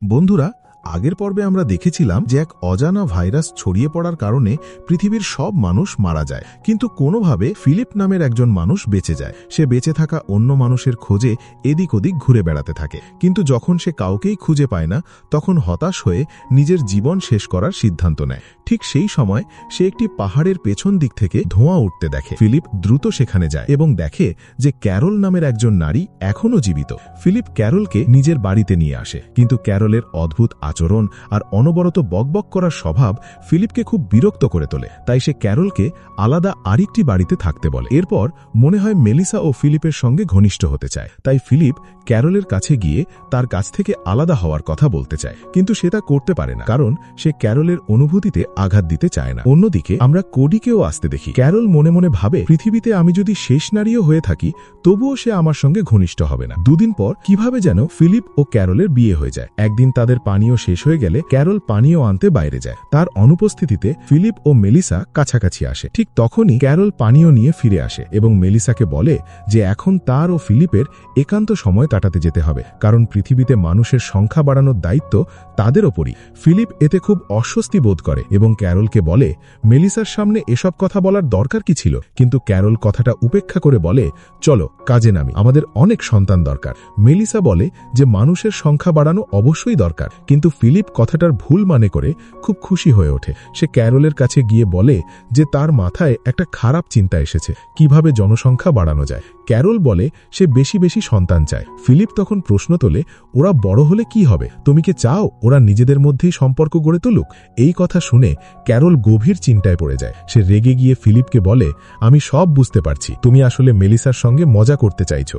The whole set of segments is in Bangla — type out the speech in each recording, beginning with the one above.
বন্ধুরা, আগের পর্বে আমরা দেখেছিলাম যে এক অজানা ভাইরাস ছড়িয়ে পড়ার কারণে পৃথিবীর সব মানুষ মারা যায়, কিন্তু কোনোভাবে ফিলিপ নামের একজন মানুষ বেঁচে যায়। সে বেঁচে থাকা অন্য মানুষের খোঁজে এদিক ওদিক ঘুরে বেড়াতে থাকে, কিন্তু যখন সে কাউকেই খুঁজে পায় না তখন হতাশ হয়ে নিজের জীবন শেষ করার সিদ্ধান্ত নেয়। ঠিক সেই সময় সে একটি পাহাড়ের পেছন দিক থেকে ধোঁয়া উঠতে দেখে। ফিলিপ দ্রুত সেখানে যায় এবং দেখে যে ক্যারল নামের একজন নারী এখনও জীবিত। ফিলিপ ক্যারলকে নিজের বাড়িতে নিয়ে আসে, কিন্তু ক্যারলের অদ্ভুত আচরণ আর অনবরত বকবক করার স্বভাব ফিলিপকে খুব বিরক্ত করে তোলে। তাই সে ক্যারলকে আলাদা আরেকটি বাড়িতে থাকতে বলে। এরপর মনে হয় মেলিসা ও ফিলিপের সঙ্গে ঘনিষ্ঠ হতে চায়, তাই ফিলিপ ক্যারলের কাছে গিয়ে তার কাছ থেকে আলাদা হওয়ার কথা বলতে চায়, কিন্তু সে তা করতে পারে না, কারণ সে ক্যারলের অনুভূতিতে আঘাত দিতে চায় না। অন্যদিকে আমরা কোডিকেও আসতে দেখি। ক্যারল মনে মনে ভাবে, পৃথিবীতে আমি যদি শেষ নারীও হয়ে থাকি তবুও সে আমার সঙ্গে ঘনিষ্ঠ হবে না। দুদিন পর কিভাবে যেন ফিলিপ ও ক্যারলের বিয়ে হয়ে যায়। একদিন তাদের পানীয় শেষ হয়ে গেলে ক্যারল পানীয় আনতে বাইরে যায়। তার অনুপস্থিতিতে ফিলিপ ও মেলিসা কাছাকাছি আসে। ঠিক তখনই ক্যারল পানীয় নিয়ে ফিরে আসে এবং মেলিসাকে বলে যে এখন তার ও ফিলিপের একান্ত সময় কাটাতে যেতে হবে, কারণ পৃথিবীতে মানুষের সংখ্যা বাড়ানোর দায়িত্ব তাদের ওপরই। ফিলিপ এতে খুব অস্বস্তি বোধ করে এবং ক্যারলকে বলে মেলিসার সামনে এসব কথা বলার দরকার কি ছিল, কিন্তু ক্যারল কথাটা উপেক্ষা করে বলে চলো কাজে নামি, আমাদের অনেক সন্তান দরকার। মেলিসা বলে যে মানুষের সংখ্যা বাড়ানো অবশ্যই দরকার, কিন্তু ফিলিপ কথাটার ভুল মানে করে খুব খুশি হয়ে ওঠে। সে ক্যারলের কাছে গিয়ে বলে যে তার মাথায় একটা খারাপ চিন্তা এসেছে, কিভাবে জনসংখ্যা বাড়ানো যায়। ক্যারল বলে সে বেশি বেশি সন্তান চায়। ফিলিপ তখন প্রশ্ন তোলে, ওরা বড় হলে কি হবে? তুমি কি চাও ওরা নিজেদের মধ্যেই সম্পর্ক গড়ে তুলুক? এই কথা শুনে ক্যারল গভীর চিন্তায় পড়ে যায়। সে রেগে গিয়ে ফিলিপকে বলে, আমি সব বুঝতে পারছি, তুমি আসলে মেলিসার সঙ্গে মজা করতে চাইছো,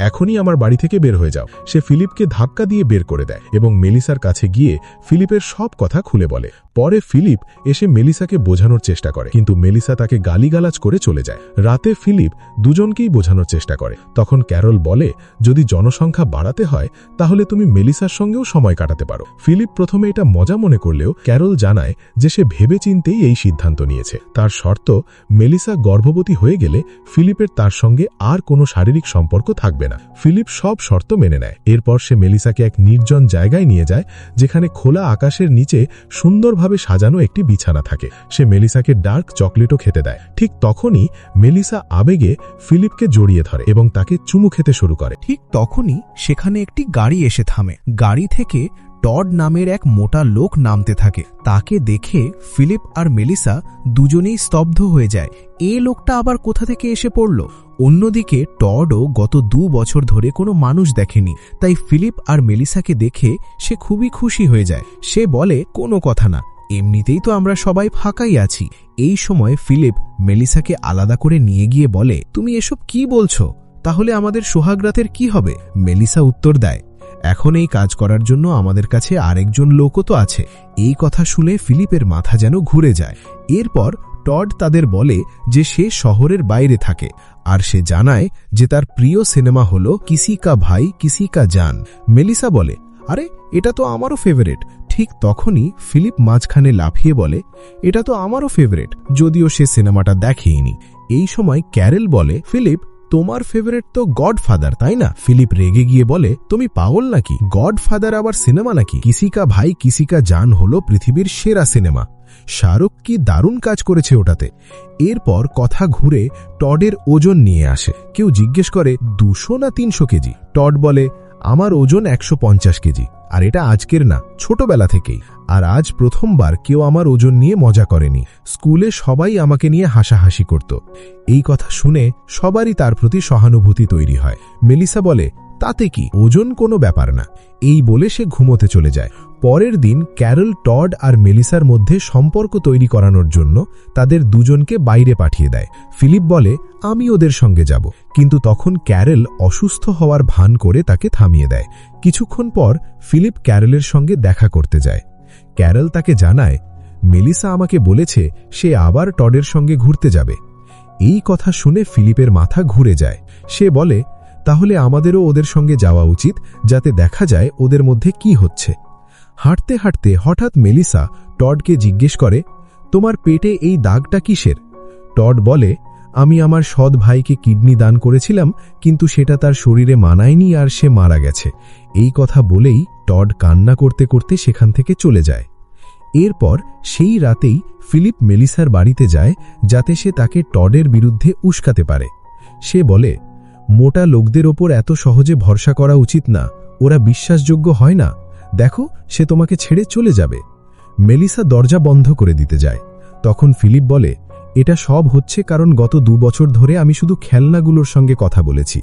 এখনই আমার বাড়ি থেকে বের হয়ে যাও। সে ফিলিপকে ধাক্কা দিয়ে বের করে দেয় এবং মেলিসার কাছে গিয়ে ফিলিপের সব কথা খুলে বলে। পরে ফিলিপ এসে মেলিসাকে বোঝানোর চেষ্টা করে, কিন্তু মেলিসা তাকে গালিগালাজ করে চলে যায়। রাতে ফিলিপ দুজনকেই বোঝানোর চেষ্টা করে। তখন ক্যারল বলে, যদি জনসংখ্যা বাড়াতে হয় তাহলে তুমি মেলিসার সঙ্গেও সময় কাটাতে পারো। ফিলিপ প্রথমে এটা মজা মনে করলেও ক্যারল জানায় যে সে ভেবেচিন্তেই এই সিদ্ধান্ত নিয়েছে। তার শর্ত, মেলিসা গর্ভবতী হয়ে গেলে ফিলিপের তার সঙ্গে আর কোনো শারীরিক সম্পর্ক থাকবে না। ফিলিপ সব শর্ত মেনে নেয়। এরপর সে মেলিসাকে এক নির্জন জায়গায় নিয়ে যায়, যেখানে খোলা আকাশের নিচে সুন্দরভাবে সাজানো একটি বিছানা থাকে। সে মেলিসাকে ডার্ক চকলেটও খেতে দেয়। ঠিক তখনই মেলিসা আবেগে ফিলিপকে জড়িয়ে ধরে এবং তাকে চুমু খেতে শুরু করে। ঠিক তখনই সেখানে একটি গাড়ি এসে থামে। গাড়ি থেকে টড নামের এক মোটা লোক নামতে থাকে। তাকে দেখে ফিলিপ আর মেলিসা দুজনেই স্তব্ধ হয়ে যায়। এ লোকটা আবার কোথা থেকে এসে পড়ল? অন্যদিকে টডও গত 2 বছর ধরে কোনো মানুষ দেখেনি, তাই ফিলিপ আর মেলিসাকে দেখে সে খুবই খুশি হয়ে যায়। সে বলে, কোনো কথা না, এমনিতেই তো আমরা সবাই ফাঁকাই আছি। এই সময় ফিলিপ মেলিসাকে আলাদা করে নিয়ে গিয়ে বলে, তুমি এসব কি বলছো? তাহলে আমাদের সোহাগরাতের কি হবে? মেলিসা উত্তর দেয়, এখন এই কাজ করার জন্য আমাদের কাছে আরেকজন লোকও তো আছে। এই কথা শুনে ফিলিপের মাথা যেন ঘুরে যায়। এরপর টড তাদের বলে যে সে শহরের বাইরে থাকে, আর সে জানায় যে তার প্রিয় সিনেমা হল কিসি কা ভাই কিসি কা জান। মেলিসা বলে, আরে এটা তো আমারও ফেভারিট। ঠিক তখনই ফিলিপ মাঝখানে লাফিয়ে বলে, এটা তো আমারও ফেভারিট, যদিও সে সিনেমাটা দেখেইনি। এই সময় ক্যারল বলে, ফিলিপ তোমার ফেভারিট তো গডফাদার, তাই না? ফিলিপ রেগে গিয়ে বলে, তুমি পাগল নাকি? গডফাদার আবার সিনেমা নাকি? কিসি কা ভাই কিসি কা জান হলো পৃথিবীর সেরা সিনেমা। শাহরুখ কি দারুণ কাজ করেছে ওটাতে। এরপর কথা ঘুরে টডের ওজন নিয়ে আসে। কেউ জিজ্ঞেস করে 200 না 300 কেজি। টড বলে, আমার ওজন 150 কেজি, আর এটা আজকের না, ছোটবেলা থেকেই। আর আজ প্রথমবার কেউ আমার ওজন নিয়ে মজা করেনি। স্কুলে সবাই আমাকে নিয়ে হাসাহাসি করত। এই কথা শুনে সবারই তার প্রতি সহানুভূতি তৈরি হয়। মেলিসা বলে, তাতে কি, ওজন কোনো ব্যাপার না। এই বলে সে ঘুমোতে চলে যায়। পরের দিন ক্যারল টড আর মেলিসার মধ্যে সম্পর্ক তৈরি করানোর জন্য তাদের দুজনকে বাইরে পাঠিয়ে দেয়। ফিলিপ বলে, আমি ওদের সঙ্গে যাব, কিন্তু তখন ক্যারল অসুস্থ হওয়ার ভান করে তাকে থামিয়ে দেয়। কিছুক্ষণ পর ফিলিপ ক্যারলের সঙ্গে দেখা করতে যায়। ক্যারল তাকে জানায়, মেলিসা আমাকে বলেছে সে আবার টডের সঙ্গে ঘুরতে যাবে। এই কথা শুনে ফিলিপের মাথা ঘুরে যায়। সে বলে, তাহলে আমাদেরও ওদের সঙ্গে যাওয়া উচিত, যাতে দেখা যায় ওদের মধ্যে কি হচ্ছে। হাঁটতে হাঁটতে হঠাৎ মেলিসা টডকে জিজ্ঞেস করে, তোমার পেটে এই দাগটা কিসের? টড বলে, আমি আমার সৎ ভাইকে কিডনি দান করেছিলাম, কিন্তু সেটা তার শরীরে মানায়নি আর সে মারা গেছে। এই কথা বলেই টড কান্না করতে করতে সেখান থেকে চলে যায়। এরপর সেই রাতেই ফিলিপ মেলিসার বাড়িতে যায় যাতে সে তাকে টডের বিরুদ্ধে উস্কাতে পারে। সে বলে, মোটা লোকদের ওপর এত সহজে ভরসা করা উচিত না, ওরা বিশ্বাসযোগ্য হয় না, দেখো সে তোমাকে ছেড়ে চলে যাবে। মেলিসা দরজা বন্ধ করে দিতে যায়। তখন ফিলিপ বলে, এটা সব হচ্ছে কারণ গত 2 বছর ধরে আমি শুধু খেলনাগুলোর সঙ্গে কথা বলেছি।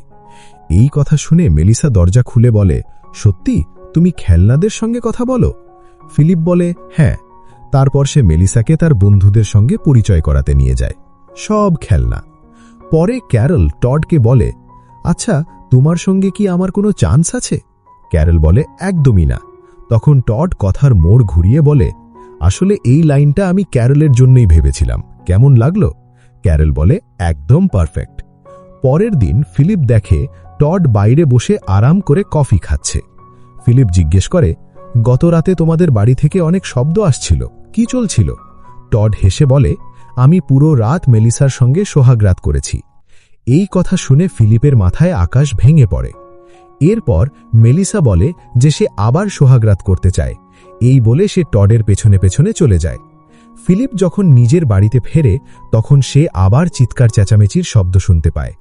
এই কথা শুনে মেলিসা দরজা খুলে বলে, সত্যি তুমি খেলনাদের সঙ্গে কথা বলো? ফিলিপ বলে, হ্যাঁ। তারপর সে মেলিসাকে তার বন্ধুদের সঙ্গে পরিচয় করাতে নিয়ে যায়, সব খেলনা। পরে ক্যারল টডকে বলে, আচ্ছা তোমার সঙ্গে কি আমার কোনো চান্স আছে? ক্যারল বলে, একদমই না। তখন টড কথার মোড় ঘুরিয়ে বলে, আসলে এই লাইনটা আমি ক্যারলের জন্যই ভেবেছিলাম, কেমন লাগলো? ক্যারল বলে, একদম পারফেক্ট। পরের দিন ফিলিপ দেখে টড বাইরে বসে আরাম করে কফি খাচ্ছে। ফিলিপ জিজ্ঞেস করে, গত রাতে তোমাদের বাড়ি থেকে অনেক শব্দ আসছিল, কি চলছিল? টড হেসে বলে, আমি পুরো রাত মেলিসার সঙ্গে সোহাগরাত করেছি। এই কথা শুনে ফিলিপের মাথায় আকাশ ভেঙে পড়ে। এরপর মেলিসা বলে যে সে আবার সোহাগরাত করতে চায়। এই বলে সে টডের পেছনে পেছনে চলে যায়। ফিলিপ যখন নিজের বাড়িতে ফেরে তখন সে আবার চিৎকার চেঁচামেচির শব্দ শুনতে পায়।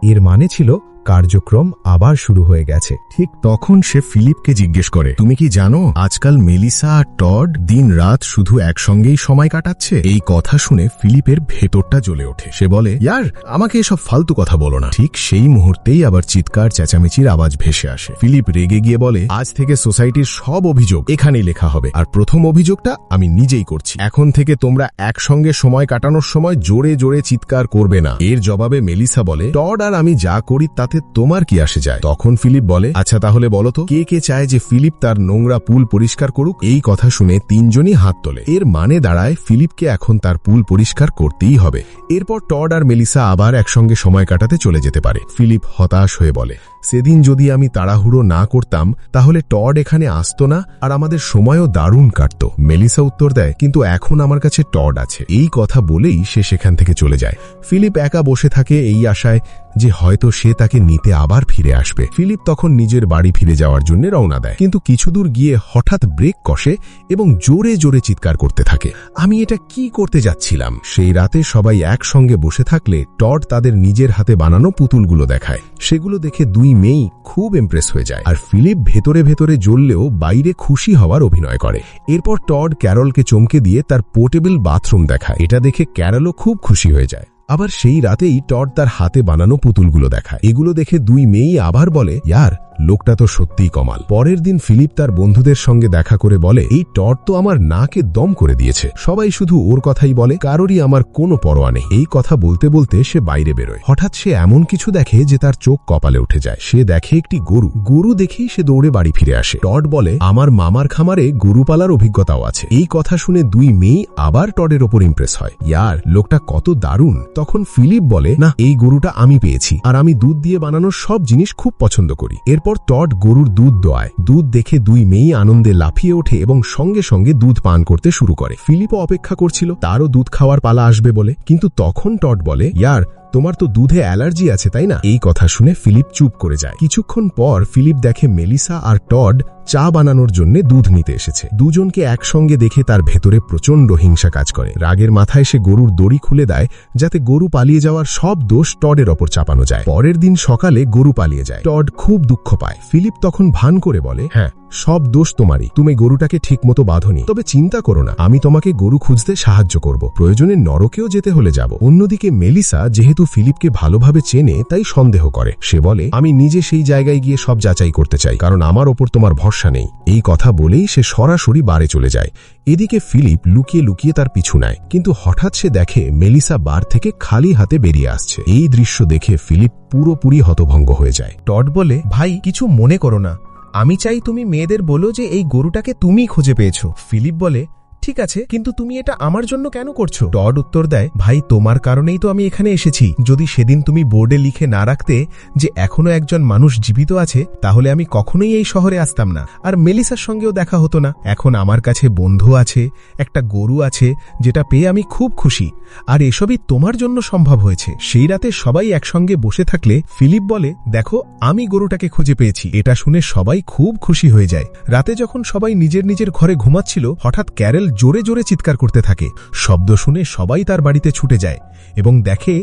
এর মানে ছিল কার্যক্রম আবার শুরু হয়ে গেছে। ঠিক তখন সে ফিলিপকে জিজ্ঞেস করে, তুমি কি জানো আজকাল মেলিসা আর টড দিন রাত শুধু একসঙ্গেই সময় কাটাচ্ছে? এই কথা শুনে ফিলিপের ভেতরটা জ্বলে ওঠে। সে বলে, ইয়ার আমাকে এসব ফালতু কথা বলো না। ঠিক সেই মুহূর্তেই আবার চিৎকার চেঁচামেচির আওয়াজ ভেসে আসে। ফিলিপ রেগে গিয়ে বলে, আজ থেকে সোসাইটির সব অভিযোগ এখানেই লেখা হবে, আর প্রথম অভিযোগটা আমি নিজেই করছি। এখন থেকে তোমরা একসঙ্গে সময় কাটানোর সময় জোরে জোরে চিৎকার করবে না। এর জবাবে মেলিসা বলে, টড আর আমি যা করি তাতে তোমার কি আসে যায়? তখন ফিলিপ বলে, আচ্ছা তাহলে বলো তো, কে কে চায় যে ফিলিপ তার নোংরা পুল পরিষ্কার করুক? এই কথা শুনে তিনজনই হাত তোলে। এর মানে দাঁড়ায় ফিলিপকে এখন তার পুল পরিষ্কার করতেই হবে। এরপর টড আর মেলিসা আবার একসঙ্গে সময় কাটাতে চলে যেতে পারে। ফিলিপ হতাশ হয়ে বলে, সেদিন যদি আমি তাড়াহুড়ো না করতাম তাহলে টড এখানে আসতো না আর আমাদের সময়ও দারুণ কাটত। মেলিসা উত্তর দেয়, কিন্তু এখন আমার কাছে টড আছে। এই কথা বলেই সে সেখান থেকে চলে যায়। ফিলিপ একা বসে থাকে এই আশায় যে হয়তো সে তাকে নিতে আবার ফিরে আসবে। ফিলিপ তখন নিজের বাড়ি ফিরে যাওয়ার জন্য রওনা দেয়, কিন্তু কিছু দূর গিয়ে হঠাৎ ব্রেক কষে এবং জোরে জোরে চিৎকার করতে থাকে, আমি এটা কি করতে যাচ্ছিলাম? সেই রাতে সবাই একসঙ্গে বসে থাকলে টড তাদের নিজের হাতে বানানো পুতুলগুলো দেখায়। সেগুলো দেখে দুই মেয়েই খুব ইমপ্রেস হয়ে যায়, আর ফিলিপ ভেতরে ভেতরে জ্বললেও বাইরে খুশি হওয়ার অভিনয় করে। এরপর টড ক্যারলকে চমকে দিয়ে তার পোর্টেবল বাথরুম দেখায়। এটা দেখে ক্যারলও খুব খুশি হয়ে যায়। আবার সেই রাতেই টড তার হাতে বানানো পুতুলগুলো দেখায়। এগুলো দেখে দুই মেয়েই আবার বলে, ইয়ার লোকটা তো সত্যিই কমাল। পরের দিন ফিলিপ তার বন্ধুদের সঙ্গে দেখা করে বলে, এই টড তো আমার নাকে দম করে দিয়েছে, সবাই শুধু ওর কথাই বলে, কারোরই আমার কোনো পরোয়া নেই। এই কথা বলতে বলতে সে বাইরে বেরোয়। হঠাৎ সে এমন কিছু দেখে যে তার চোখ কপালে উঠে যায়। সে দেখে একটি গরু। গরু দেখেই সে দৌড়ে বাড়ি ফিরে আসে। টড বলে, আমার মামার খামারে গরু পালার অভিজ্ঞতাও আছে। এই কথা শুনে দুই মেয়ে আবার টডের ওপর ইমপ্রেস হয়, ইয়ার লোকটা কত দারুণ। তখন ফিলিপ বলে, না, এই গরুটা আমি পেয়েছি, আর আমি দুধ দিয়ে বানানোর সব জিনিস খুব পছন্দ করি। এরপর টড গরুর দুধ দোয়ায়। দুধ দেখে দুই মেয়ে আনন্দে লাফিয়ে ওঠে এবং সঙ্গে সঙ্গে দুধ পান করতে শুরু করে। ফিলিপও অপেক্ষা করছিল তারও দুধ খাওয়ার পালা আসবে বলে, কিন্তু তখন টড বলে, ইয়ার তোমার তো দুধে অ্যালার্জি আছে তাই না? এই কথা শুনে ফিলিপ চুপ করে যায়। কিছুক্ষণ পর ফিলিপ দেখে মেলিসা আর টড চা বানানোর জন্য দুধ নিতে এসেছে। দুজনকে একসঙ্গে দেখে তার ভেতরে প্রচণ্ড হিংসা কাজ করে। রাগের মাথায় সে গরুর দড়ি খুলে দেয় যাতে গরু পালিয়ে যাওয়ার সব দোষ টডের ওপর চাপানো যায়। পরের দিন সকালে গরু পালিয়ে যায়। টড খুব দুঃখ পায়। ফিলিপ তখন ভান করে বলে, হ্যাঁ সব দোষ তোমারই, তুমি গরুটাকে ঠিকমতো বাঁধোনি। তবে চিন্তা করো না, আমি তোমাকে গরু খুঁজতে সাহায্য করব, প্রয়োজনে নরকেও যেতে হলে যাব। অন্যদিকে মেলিসা যেহেতু ফিলিপকে ভালোভাবে চেনে তাই সন্দেহ করে। সে বলে, আমি নিজে সেই জায়গায় গিয়ে সব যাচাই করতে চাই, কারণ আমার ওপর তোমার ভরসা নেই। এই কথা বলেই সে সরাসরি বারে চলে যায়। এদিকে ফিলিপ লুকিয়ে লুকিয়ে তার পিছু নেয়, কিন্তু হঠাৎ সে দেখে মেলিসা বার থেকে খালি হাতে বেরিয়ে আসছে। এই দৃশ্য দেখে ফিলিপ পুরোপুরি হতভঙ্গ হয়ে যায়। টড বলে, ভাই কিছু মনে করো না, আমি চাই তুমি মেয়েদের বলো যে এই গরুটাকে তুমিই খুঁজে পেয়েছো। ফিলিপ বলে, ঠিক আছে, কিন্তু তুমি এটা আমার জন্য কেন করছো? টড উত্তর দেয়, ভাই তোমার কারণেই তো আমি এখানে এসেছি। যদি সেদিন তুমি বোর্ডে লিখে না রাখতে যে এখনো একজন মানুষ জীবিত আছে, তাহলে আমি কখনোই এই শহরে আসতাম না, আর মেলিসার সঙ্গেও দেখা হতো না। এখন আমার কাছে বন্ধু আছে, একটা গরু আছে, যেটা পেয়ে আমি খুব খুশি, আর এসবই তোমার জন্য সম্ভব হয়েছে। সেই রাতে সবাই একসঙ্গে বসে থাকলে ফিলিপ বলে, দেখো আমি গরুটাকে খুঁজে পেয়েছি। এটা শুনে সবাই খুব খুশি হয়ে যায়। রাতে যখন সবাই নিজের নিজের ঘরে ঘুমাচ্ছিল, হঠাৎ ক্যারেল জোরে জোরে চিৎকার করতে থাকে। শব্দ শুনে সবাই তার বাড়িতে ছুটে যায় এবং দেখে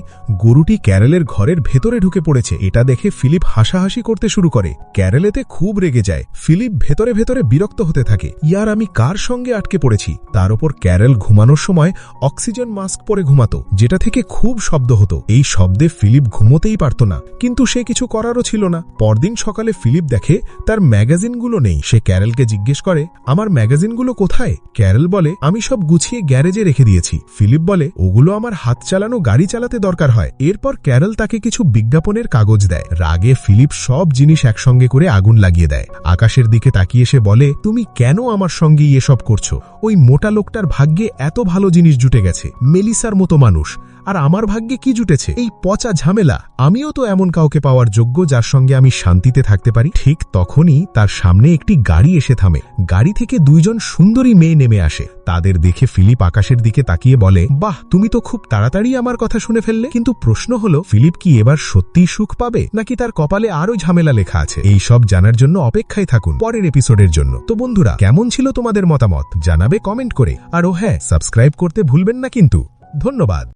গরুটি ক্যারেলের ঘরের ভেতরে ঢুকে পড়েছে। এটা দেখে ফিলিপ হাসাহাসি করতে শুরু করে। ক্যারেল এতে খুব রেগে যায়। ফিলিপ ভেতরে ভেতরে বিরক্ত হতে থাকে, ইয়ার আমি কার সঙ্গে আটকে পড়েছি। তার উপর ক্যারেল ঘুমানোর সময় অক্সিজেন মাস্ক পরে ঘুমাতো, যেটা থেকে খুব শব্দ হতো। এই শব্দে ফিলিপ ঘুমোতেই পারত না, কিন্তু সে কিছু করারও ছিল না। পরদিন সকালে ফিলিপ দেখে তার ম্যাগাজিনগুলো নেই। সে ক্যারেলকে জিজ্ঞেস করে, আমার ম্যাগাজিনগুলো কোথায়? ক্যারেল বলে, আমি সব গুছিয়ে গ্যারেজে রেখে দিয়েছি। ফিলিপ বলে, ওগুলো আমার হাত চালানো গাড়ি চালাতে দরকার হয়। এরপর ক্যারেল তাকে কিছু বিজ্ঞাপনের কাগজ দেয়। রাগে ফিলিপ সব জিনিস একসঙ্গে করে আগুন লাগিয়ে দেয়। আকাশের দিকে তাকিয়ে সে বলে, তুমি কেন আমার সঙ্গে এসব করছো? ওই মোটা লোকটার ভাগ্যে এত ভালো জিনিস জুটে গেছে, মেলিসার মতো মানুষ, আর আমার ভাগ্যে কি জুটেছে? এই পচা ঝামেলা। আমিও তো এমন কাউকে পাওয়ার যোগ্য যার সঙ্গে আমি শান্তিতে থাকতে পারি। ঠিক তখনই তার সামনে একটি গাড়ি এসে থামে। গাড়ি থেকে দুইজন সুন্দরী মেয়ে নেমে আসে। তাদের দেখে ফিলিপ আকাশের দিকে তাকিয়ে বলে, বাহ, তুমি তো খুব তাড়াতাড়ি আমার কথা শুনে ফেললে। কিন্তু প্রশ্ন হলো, ফিলিপ কি এবার সত্যিই সুখ পাবে, নাকি তার কপালে আরো ঝামেলা লেখা আছে? এই সব জানার জন্য অপেক্ষায় থাকুন পরের এপিসোডের জন্য। তো বন্ধুরা, কেমন ছিল তোমাদের মতামত জানাবে কমেন্ট করে। আর ও হ্যাঁ, সাবস্ক্রাইব করতে ভুলবেন না কিন্তু। ধন্যবাদ।